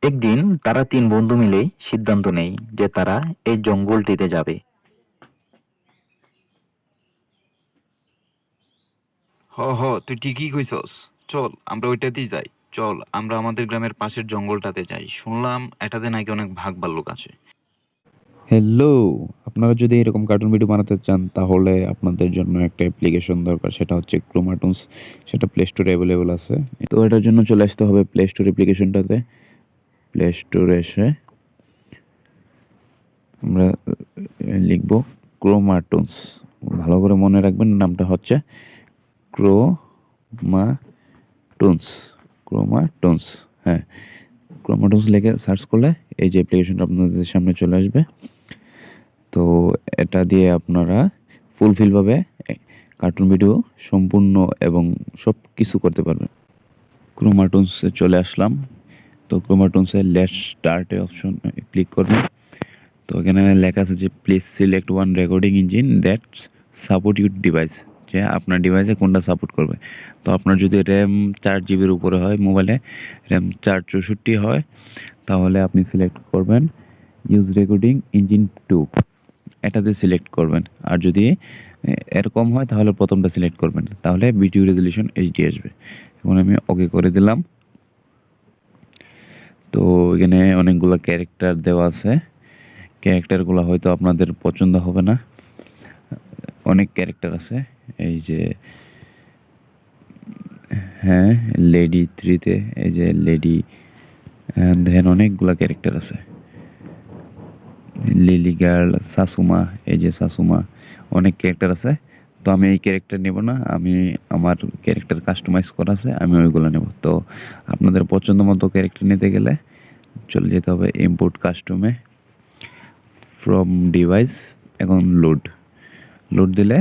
একদিন তারা তিন বন্ধু মিলে সিদ্ধান্ত নেয় যে তারা এই জঙ্গলটিতে যাবে। তুই ঠিকই কইছস। চল আমরা ওইটাতেই যাই। চল আমরা আমাদের গ্রামের পাশের জঙ্গলটাতে যাই। শুনলাম এটাতে নাকি অনেক ভাগ ভাল্লুক আছে। হ্যালো, আপনারা যদি এরকম কার্টুন ভিডিও বানাতে চান তাহলে আপনাদের জন্য একটা অ্যাপ্লিকেশন দরকার, সেটা হচ্ছে ক্রোমাটুনস। সেটা প্লে স্টোরে অ্যাভেলেবল আছে। তো এটার জন্য চলে আসতে হবে প্লে স্টোর অ্যাপ্লিকেশনটাতে। প্লে স্টোরে এসে আমরা লিখব ক্রোমাটুনস। ভালো করে মনে রাখবেন, নামটা হচ্ছে ক্রোমাটুনস। ক্রোমাটুনস, হ্যাঁ, ক্রোমাটুনস লিখে সার্চ করলে এই যে অ্যাপ্লিকেশনটা আপনাদের সামনে চলে আসবে। তো এটা দিয়ে আপনারা ফুলফিলভাবে কার্টুন ভিডিও সম্পূর্ণ এবং সব কিছু করতে পারবেন। ক্রোমাটুনসে চলে আসলাম। তো ক্রোমাটুনসের লেটস স্টার্ট অপশন ক্লিক করবেন। তো এখানে লেখা আছে যে please select one recording engine that support your device, যে আপনার ডিভাইসে কোনটা সাপোর্ট করবে। তো আপনার যদি র্যাম 4 জিবির উপরে হয়, মোবাইলে র্যাম 464 হয়, তাহলে আপনি সিলেক্ট করবেন ইউজ রেকর্ডিং ইঞ্জিন 2, এটাতে সিলেক্ট করবেন। আর যদি এরকম হয় তাহলে প্রথমটা সিলেক্ট করবেন, তাহলে ভিডিও রেজলিউশন এইচডি আসবে। এখন আমি ওকে করে দিলাম। তো এখানে অনেকগুলো ক্যারেক্টার দেওয়া আছে। ক্যারেক্টারগুলো হয়তো আপনাদের পছন্দ হবে না, অনেক ক্যারেক্টার আছে। এই যে হ্যাঁ, লেডি 3-তে এই যে লেডি, দেখেন অনেকগুলো ক্যারেক্টার আছে। লিলি গার্ল, শাশুমা, এই যে শাশুমা, অনেক ক্যারেক্টার আছে। তো আমি এই ক্যারেক্টার নেব না, আমি আমার ক্যারেক্টার কাস্টমাইজ করা আছে, আমি ওইগুলো নেব। তো আপনাদের পছন্দ মতো ক্যারেক্টার নিতে গেলে চলে যেতে হবে ইম্পোর্ট কাস্টমে, ফ্রম ডিভাইস, এখন লোড দিলে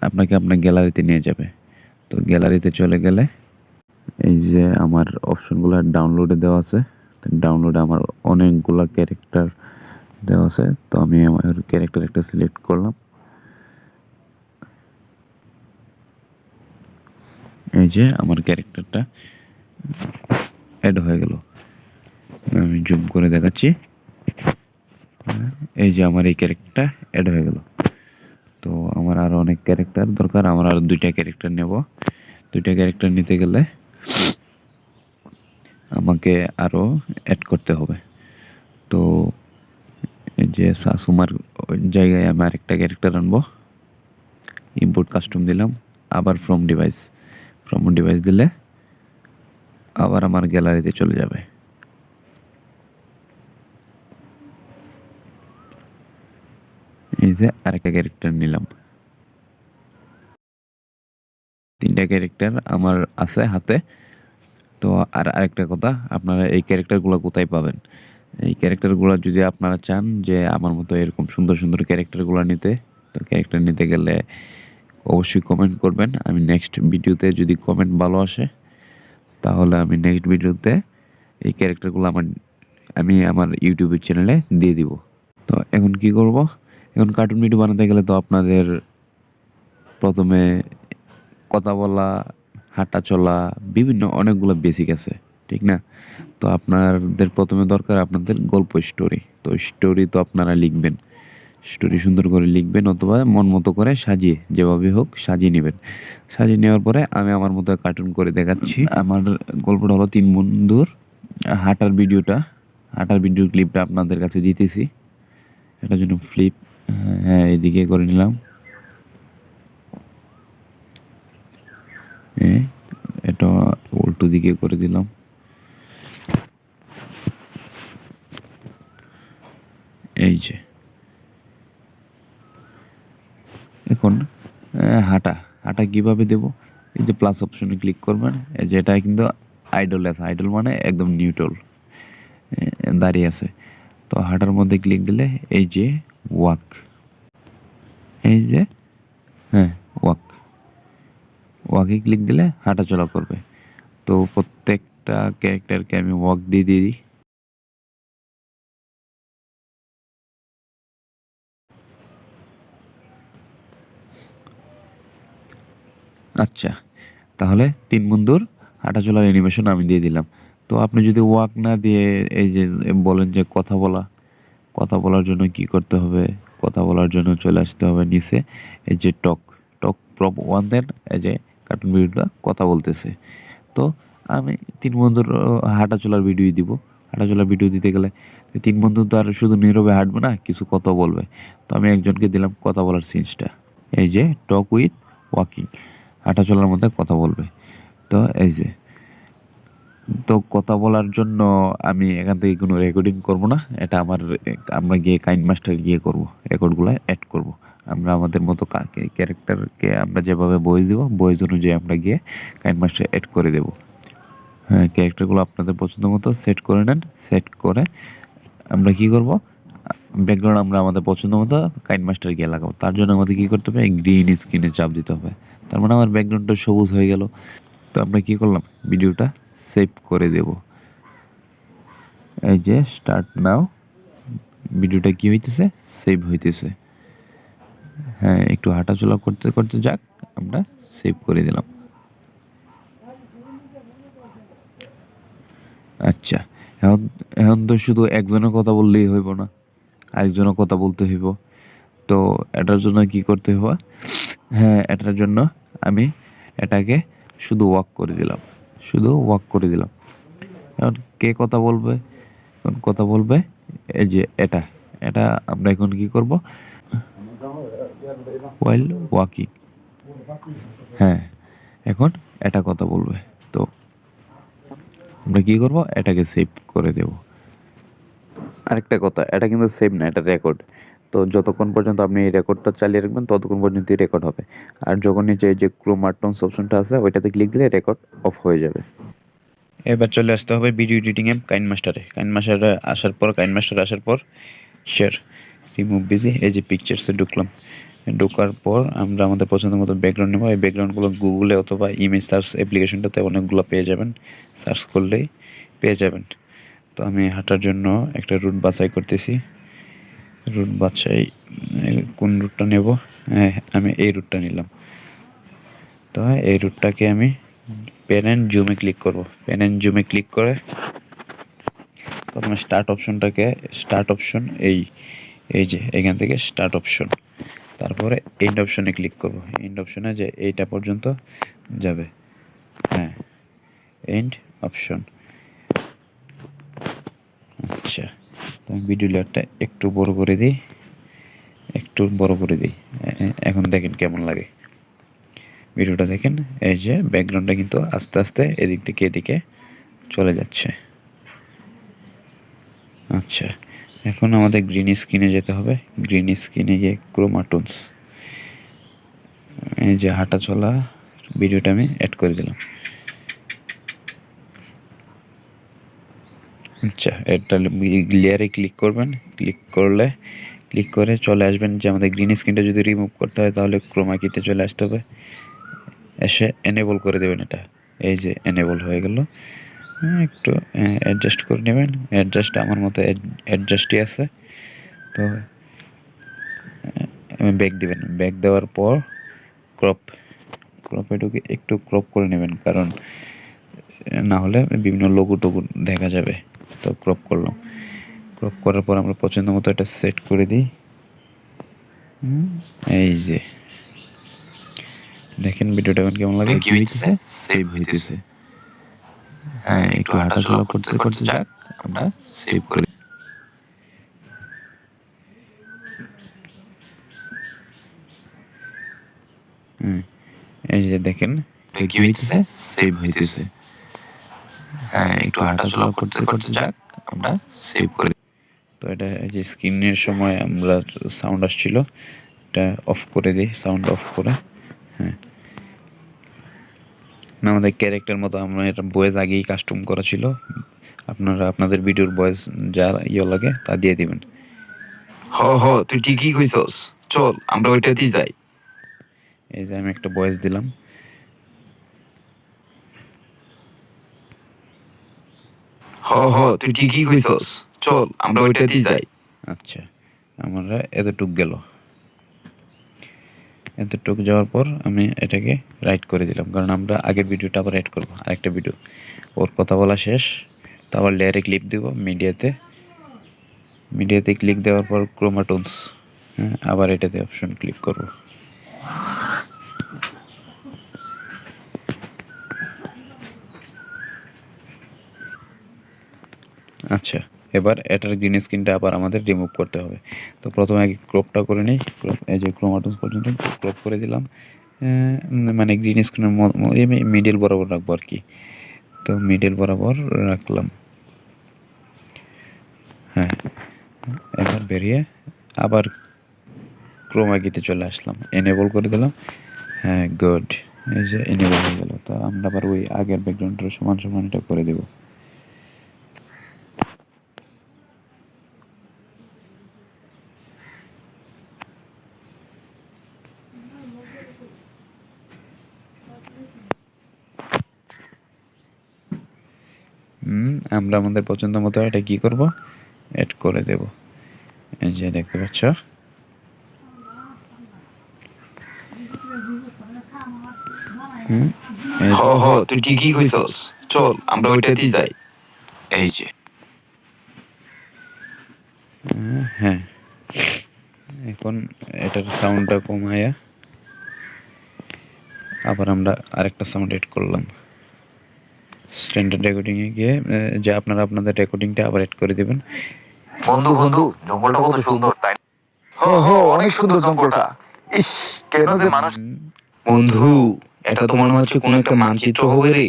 আপনাকে আপনার গ্যালারিতে নিয়ে যাবে। তো গ্যালারিতে চলে গেলে এই যে আমার অপশনগুলো ডাউনলোডে দেওয়া আছে। ডাউনলোডে আমার অনেকগুলো ক্যারেক্টার দেওয়া আছে। তো আমি আমার ক্যারেক্টার একটা সিলেক্ট করলাম। এই যে আমার ক্যারেক্টারটা অ্যাড হয়ে গেল। আমি জুম করে দেখাচ্ছি। এই যে আমার এই ক্যারেক্টারটা অ্যাড হয়ে গেল। তো আমার আরও অনেক ক্যারেক্টার দরকার, আমার আরও 2টা ক্যারেক্টার নেব। 2টা ক্যারেক্টার নিতে গেলে আমাকে আরও অ্যাড করতে হবে। তো এই যে শাশুমার জায়গায় আমি আরেকটা ক্যারেক্টার আনবো। ইম্পোর্ট কাস্টম দিলাম, আবার ফ্রম ডিভাইস দিলে আবার আমার গ্যালারিতে চলে যাবে। এই যে আরেকটা ক্যারেক্টার নিলাম। 3টা ক্যারেক্টার আমার আছে হাতে। তো আরেকটা কথা, আপনারা এই ক্যারেক্টারগুলো কোথায় পাবেন? এই ক্যারেক্টারগুলো যদি আপনারা চান যে আমার মতো এরকম সুন্দর সুন্দর ক্যারেক্টারগুলো নিতে, তো ক্যারেক্টার নিতে গেলে অবশ্যই কমেন্ট করবেন। আমি নেক্সট ভিডিওতে যদি কমেন্ট ভালো আসে তাহলে আমি নেক্সট ভিডিওতে এই ক্যারেক্টারগুলো আমি আমার ইউটিউবের চ্যানেলে দিয়ে দিব। তো এখন কি করব? এখন কার্টুন ভিডিও বানাতে গেলে তো আপনাদের প্রথমে কথা বলা, হাঁটা চলা, বিভিন্ন অনেকগুলো বেসিক আছে, ঠিক না? তো আপনাদের প্রথমে দরকার আপনাদের গল্প, স্টোরি। তো স্টোরি তো আপনারা লিখবেন, স্টোরি সুন্দর করে লিখবেন, অথবা মন মতো করে সাজিয়ে, যেভাবে হোক সাজিয়ে নেবেন। সাজিয়ে নেওয়ার পরে আমি আমার মতো কার্টুন করে দেখাচ্ছি। আমার গল্পটা হলো 3 বন্ধুর হাঁটার ভিডিও ক্লিপটা আপনাদের কাছে দিতেছি। এটার জন্য ফ্লিপ, হ্যাঁ, এদিকে করে নিলাম। এটা উল্টো দিকে করে দিলাম। এই যে এখন হাঁটা কিভাবে দেব? এই যে প্লাস অপশনে ক্লিক করবেন। এই যে এটা কিন্তু আইডল আছে, আইডল মানে একদম নিউট্রাল দাঁড়িয়ে আছে। তো হাঁটার মধ্যে ক্লিক দিলে এই যে ওয়াক, এই যে হ্যাঁ ওয়াকে ক্লিক দিলে হাঁটা চলা করবে। তো প্রত্যেকটা ক্যারেক্টারকে আমি ওয়াক দিয়ে দিই। আচ্ছা, তাহলে 3 বন্ধুর হাঁটা চলার অ্যানিমেশন আমি দিয়ে দিলাম। তো আপনি যদি ওয়াক না দিয়ে এই যে বলেন যে কথা বলার জন্য কি করতে হবে? কথা বলার জন্য চলে আসতে হবে নিচে এই যে টক প্রপ 1 দেন এই যে কার্টুন ভিডিওটা কথা বলতেছে। তো আমি ৩ বন্ধুর হাঁটাচলার ভিডিওই দিব। হাঁটাচলার ভিডিও দিতে গেলে ৩ বন্ধু তো আর শুধু নীরবে হাঁটবে না, কিছু কথা বলবে। তো আমি একজনকে দিলাম কথা বলার সিনসটা। এই যে টক উইথ ওয়াকিং, হাঁটাচলার মধ্যে কথা বলবে। তো এই যে তো কথা বলার জন্য আমি এখান থেকে কোনো রেকর্ডিং করব না। এটা আমরা গিয়ে কাইনমাস্টার গিয়ে করব। রেকর্ডগুলো এড করব। আমরা আমাদের মতো ক্যারেক্টারকে আমরা যেভাবে ভয়েস দিব, ভয়েস অনুযায়ী আমরা গিয়ে কাইনমাস্টার এড করে দেব। হ্যাঁ, ক্যারেক্টারগুলো আপনাদের পছন্দ মতো সেট করে নেন। সেট করে আমরা কি করব? ব্যাকগ্রাউন্ড আমরা আমাদের পছন্দ মতো কাইনমাস্টার গিয়ে লাগাবো। তার জন্য আমাদের কি করতে হবে? গ্রিন স্ক্রিনে চাপ দিতে হবে। তার মানে আমার ব্যাকগ্রাউন্ডটা সবুজ হয়ে গেল। তো আমরা কি করলাম? ভিডিওটা সেভ করে দেব। এই যে স্টার্ট নাও, ভিডিওটা কি হইতেছে? সেভ হইতেছে। হ্যাঁ, একটু হাঁটাচলা করতে করতে যাক, আমরা সেভ করে দিলাম। আচ্ছা, এখন এখন তো শুধু একজনের কথা বললেই হইব না, আরেকজনের কথা বলতে হইব। তো এটার জন্য কি করতে হবে? হ্যাঁ, এটার জন্য আমি এটাকে শুধু ওয়াক করে দিলাম। এখন কে কথা বলবে? এখন কথা বলবে এই যে এটা আমরা এখন কি করব? ওয়াইল ওয়াকিং। হ্যাঁ, এখন এটা কথা বলবে। তো আমরা কি করব? এটাকে সেভ করে দেব। আরেকটা কথা, এটা কিন্তু সেভ না, এটা রেকর্ড। তো যতক্ষণ পর্যন্ত আপনি এই রেকর্ডটা চালিয়ে রাখবেন ততক্ষণ পর্যন্তই রেকর্ড হবে। আর যখন নিচে এই যে ক্রোমাটোনস অপশনটা আছে ওইটাতে ক্লিক দিলে রেকর্ড অফ হয়ে যাবে। এবার চলে আসতে হবে ভিডিও এডিটিংয়ে কাইনমাস্টারে আসার পর শেয়ার রিমুভ বিজি, এই যে পিকচার্সে ঢোকার পর আমরা আমাদের পছন্দ মতো ব্যাকগ্রাউন্ড নেব। এই ব্যাকগ্রাউন্ডগুলো গুগলে অথবা ইমেজ সার্চ অ্যাপ্লিকেশনটাতে অনেকগুলো পেয়ে যাবেন, সার্চ করলেই পেয়ে যাবেন। তো আমি হাঁটার জন্য একটা রুট বাছাই করতেছি। কোন রুটটা নেব? হ্যাঁ, আমি এই রুটটা নিলাম। তো এই রুটটাকে আমি পেন অ্যান্ড জুমে ক্লিক করব। পেন অ্যান্ড জুমে ক্লিক করে প্রথমে স্টার্ট অপশন এই যে এখান থেকে স্টার্ট অপশন, তারপরে এন্ড অপশনে ক্লিক করব। এন্ড অপশনে যে এইটা পর্যন্ত যাবে। হ্যাঁ, এন্ড অপশন। আচ্ছা, তো আমি ভিডিও লেয়ারটা একটু বড় করে দিই। এখন দেখেন কেমন লাগে ভিডিওটা। দেখেন এই যে ব্যাকগ্রাউন্ডটা কিন্তু আস্তে আস্তে এদিক থেকে এদিকে চলে যাচ্ছে। আচ্ছা, এখন আমাদের গ্রিন স্ক্রিনে যেতে হবে। গ্রিন স্ক্রিনে গিয়ে ক্রোমাটোনস, এই যে হাঁটা চলা ভিডিওটা আমি অ্যাড করে দিলাম। আচ্ছা, এটা লেয়ারে ক্লিক করবেন। ক্লিক করে চলে আসবেন যে আমাদের গ্রিন স্ক্রিনটা যদি রিমুভ করতে হয় তাহলে ক্রোমা কিতে চলে আসতে হবে। এসে এনেবল করে দেবেন এটা। এই যে এনেবল হয়ে গেল। একটু অ্যাডজাস্ট করে নেবেন। আমার মতো অ্যাডজাস্টই আছে। তো ব্যাক দিবেন। ব্যাক দেওয়ার পর ক্রপে ঢুকে একটু ক্রপ করে নেবেন, কারণ না হলে বিভিন্ন লোগো টোগো দেখা যাবে। তো ক্রপ করার পর আমরা পছন্দ মতো এটা সেট করে দিই। এই যে দেখেন ভিডিওটা এখন কেমন লাগে? কি হইতেছে? সেভ হইতেছে। হ্যাঁ, একটু হাঁটাচলা করতে করতে যাক, আমরা সেভ করে। এই যে দেখেন কি হইতেছে? সেভ হইতেছে। হ্যাঁ, একটু হাঁটাচলা করতে করতে যাক, আমরা সেভ করে। তো এটা এই যে স্ক্রিনের সময় আমরা সাউন্ড আসছিল, এটা অফ করে দিই, সাউন্ড অফ করে। হ্যাঁ, আমাদের ক্যারেক্টার মতো আমরা এটা ভয়েস আগেই কাস্টম করা ছিল। আপনারা আপনাদের ভিডিওর ভয়েস যা লাগে তা দিয়ে দিবেন। তুই ঠিকই কইছস, চল আমরা ওইটাতেই যাই। এই যে আমি একটা ভয়েস দিলাম। তুই ঠিকই কইছস, চল আমরা ওইটাতেই যাই। আচ্ছা, আমরা এতটুক যাওয়ার পর আমি এটাকে রাইট করে দিলাম, কারণ আমরা আগের ভিডিওটা আবার রাইট করবো। আরেকটা ভিডিও ওর কথা বলা শেষ, তো আবার লেয়ারে ক্লিক দেব, মিডিয়াতে ক্লিক দেওয়ার পর ক্রোমাটোনস, হ্যাঁ আবার এটাতে অপশন ক্লিক করব। আচ্ছা, এবার এটার গ্রিন স্ক্রিনটা আবার আমাদের রিমুভ করতে হবে। তো প্রথমে আগে ক্রপটা করে নিই, এই যে ক্রোমাটোনস পর্যন্ত ক্রপ করে দিলাম, মানে গ্রিন স্ক্রিনের মিডিল বরাবর রাখবো আর কি। তো মিডিল বরাবর রাখলাম, হ্যাঁ। এবার বেরিয়ে আবার ক্রোমাকিতে চলে আসলাম, এনেবল করে দিলাম, হ্যাঁ গুড, এই যে এনেবল হয়ে গেল। তো আমরা আবার ওই আগের ব্যাকগ্রাউন্ডের সমান সমান এটা করে দেব। আমরা আমাদের পছন্দ মতো এটা কি করব, এড করে দেব। এই যে দেখতে পাচ্ছ, হ হ তুই ঠিকই কইছস, চল আমরা ওইটাতেই যাই। এই যে হ্যাঁ এখন এটার সাউন্ডটা কমায়া আবার আমরা আরেকটা সাউন্ড এড করলাম। স্ট্যান্ডার্ড রেকর্ডিংয়ে গিয়ে যে আপনারা আপনাদের রেকর্ডিংটা আবার এড করে দেবেন। বন্ধু বন্ধু জঙ্গলটা কত সুন্দর, তাই না? হ হ অনেক সুন্দর জঙ্গলটা। ইস, কেন যে মানুষ। বন্ধু, এটা তো মনে হচ্ছে কোনো একটা মানচিত্র হবে রে।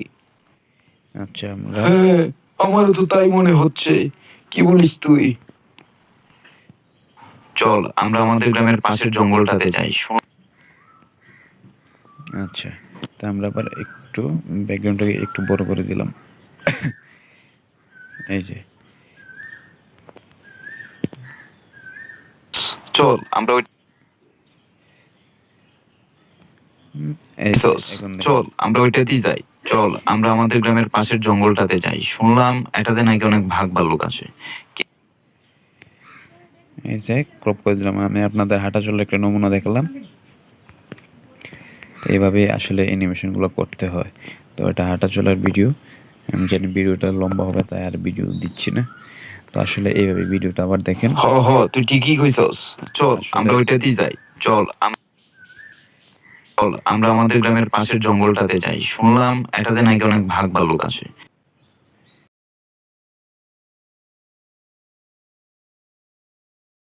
আচ্ছা, আমরা হ্যাঁ, আমারও তো তাই মনে হচ্ছে। কি বলিস তুই? চল আমরা আমাদের গ্রামের পাশের জঙ্গলটাতে যাই। আচ্ছা, তা আমরা আবার একটু ব্যাকগ্রাউন্ডটাকে একটু বড় করে দিলাম। এই যে চল আমরা ওই এই যে, সস, এখন দেখুন। চল আমরা ওইটাতেই যাই। চল আমরা আমাদের গ্রামের পাশের জঙ্গলটাতে যাই। শুনলাম এটাতে নাকি অনেক ভাগ ভাল্লুক আছে। এই যে ক্রপ করে দিলাম, আমি আপনাদের হাঁটা চলার একটা নমুনা দেখালাম। এইভাবে আসলে অ্যানিমেশনগুলো করতে হয়। তো এটা হাঁটা চলার ভিডিও, আমি জানি ভিডিওটা লম্বা হবে তাই আর ভিডিও দিচ্ছি না। তো আসলে এইভাবে ভিডিওটা আবার দেখেন। হ হ তুই ঠিকই কইছস, চল আমরা ওইটাতেই যাই। চল আমরা আমাদের গ্রামের পাশের জঙ্গলটাতে যাই। শুনলাম এটাতে নাকি অনেক ভাগ ভাল্লুক আছে।